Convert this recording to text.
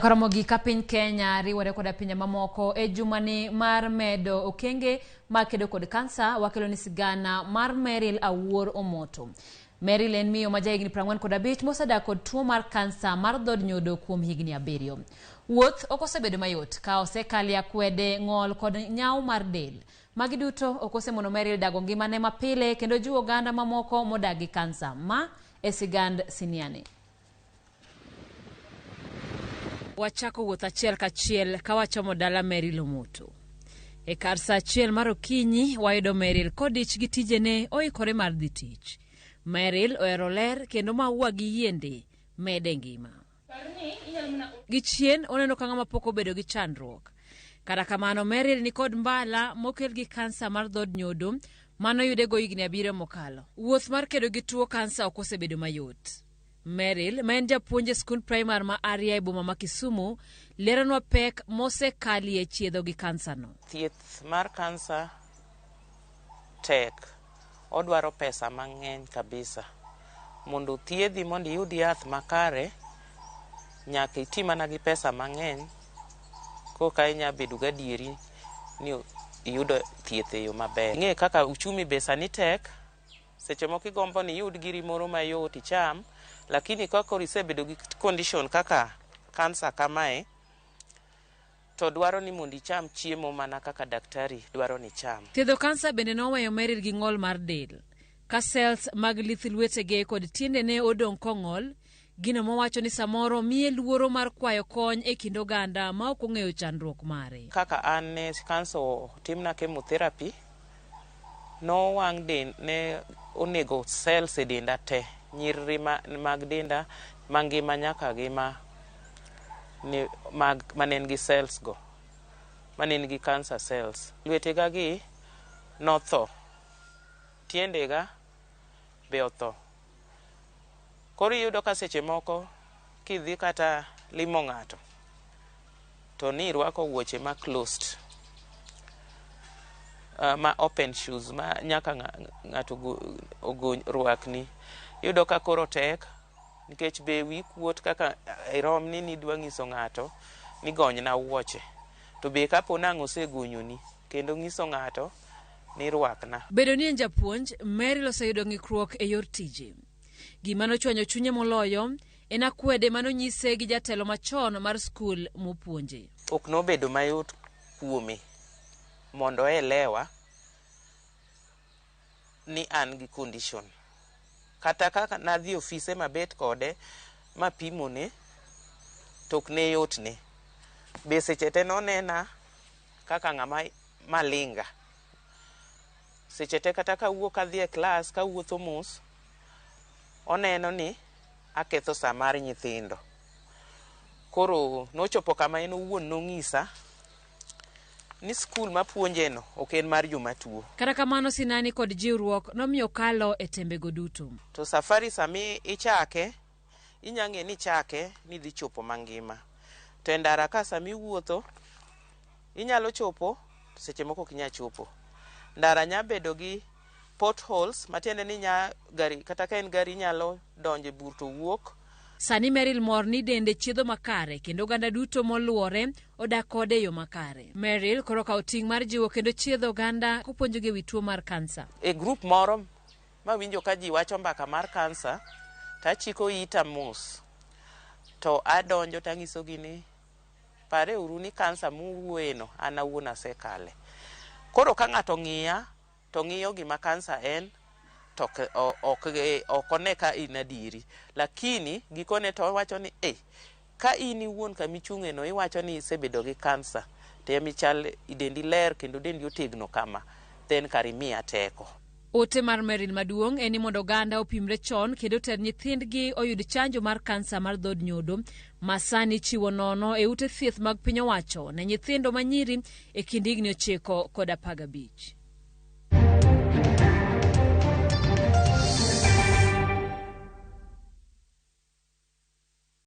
Ramogi ka piny Kenya riwore koda pinje mamoko e jumani mar medo okenge mag kedo kod kansa wakelo ni sigana mar Meril Awuor Omoto. Meril en miyo ma jahigni 45 mosedak kod tuo mar kansa mar dhod nyodo kuom higni 7. Wuoth ok osebedo mayot ka osekali akwede, ng'ol kod nyaw mar del. Magi duto ok osemono Meril dago ngimane mapile kendo jiwo oganda mamoko modagi kansa. Ma e sigand Siniane. Wachako wuoth achiel kachiel ka wachomo dala Meril Omoto. E kar sa achiel mar okinyi wayudo Meril kodich gi tijene oikore mar dhi tich. Meril ohero ler kendo maua gi yiende mede ngima. Gichien oneno ka ng'ama pok obedo gi chandruok. Kata kamano Meril ni kod mbala mokel gi kansa mar dhod nyodo mano yude go higni 7 mokalo. Wuoth mar kedo gi tuo kansa ok osebedo mayot. Meril, ma en japuonj e skul primar ma Aria e boma ma Kisumu, leronwa pek mosekali e chiedho gi kansa no. Thieth mar kansa tek, odwaro pesa mang'eny kabisa. Mondo thiedhi mondo iyud yath makare, nyaka iti mana gi pesa mang'eny, koka inya bedo gadieri ni iyudo thieth e yo maber. Ng'e kaka uchumi be sani tek, seche moko igombo ni iyud giri moro mayot icham, lakini kako isebedo gi condition kaka kansa kamae, to dwaro ni mondo icham chiemo mana kaka daktari dwaro ni cham. Thiedho kansa bende noweyo Meril gi ng'ol mar del. Ka cells mag lith lwetege kod tiendene odong' kong'ol, gino mowacho ni samoro miye luoro mar kwayo kony e kind oganda ma ok ong'eyo chandruok mare. Kaka an ne kansa timna chemotherapy, no wang' den ne onego cells e denda te. Nyiriri mag denda mangima nyaka gi manen gi cells go, manen gi cancer cells. Lwetega gi notho, tiendega be otho. Koro iyudo ka seche moko kidhi kata limo ng'ato to ni irwako wuoche ma closed, ma open shoes ma nyaka ng'ato rwakni. Iyudo ka koro tek nikech be wi kuot kaka irom ni nidwa ng'iso ng'ato ni gony na wuoche, to be kapo nang'o osegonyoni kendo ng'iso ng'ato ni rwakna. Bedo ni en japuonj, Meril oseyudo ng'ikruok e yor tije. Gima nochwanyo chunye moloyo en akwede manonyise gi jatelo machon mar skul mopuonje. Ok nobedo mayot kuome mondo elewa ni an gi condition. Kata kaka nadhi ofise mabet kode mapimone, tok ne yotne. Be seche te nonena kaka ng'ama malinga. Seche te kata kawuok adhi e klas, kawuotho mos, oneno ni aketho sa mar nyithindo. Koro nochopo kama en owuon nong'isa ni skul mapuonjeno ok en mar joma tuo. Kata kamano sinani kod jiwruok nomiyo kalo e tembego duto. To safari sami ichake, inyang'e ni chake ni dhi chopo mangima. To ndara ka sami wuotho, inyalo chopo, seche moko ok inya chopo. Ndara nya bedo gi potholes, matiende ni gari, kata ka en gari nyalo donje bur to wuok. Sani Meril mor ni dende chiedho makare kendo oganda duto moluore odak kode yo makare. Meril koro kawo ting' mar jiwo kendo chiedho oganda kopuonjogi wi tuo mar kansa. E grup moro mawinjo ka ji wacho mbaka mar kansa, tachiko ita mos. To adonjo tang'isogi ni pare uru ni kansa muwuoyeno an awuon asekale. Koro ka ng'ato ng'iya to ng'iyo gima kansa en, to ok one ka in adieri, lakini gikone to wacho ni ka in iwuon kamichung'e no iwacho ni isebedo gi kansa, to michal idendi ler kendo dendi otegno kama, then karimiya teko. Ote mar Meril maduong' en ni mondo oganda opimre chon kendo ter nyithindgi oyud chanjo mar kansa mar dhod nyodo ma sani chiwo nono e ute thieth mag piny owacho ne nyithindo manyiri e kind higni 9 kod 15.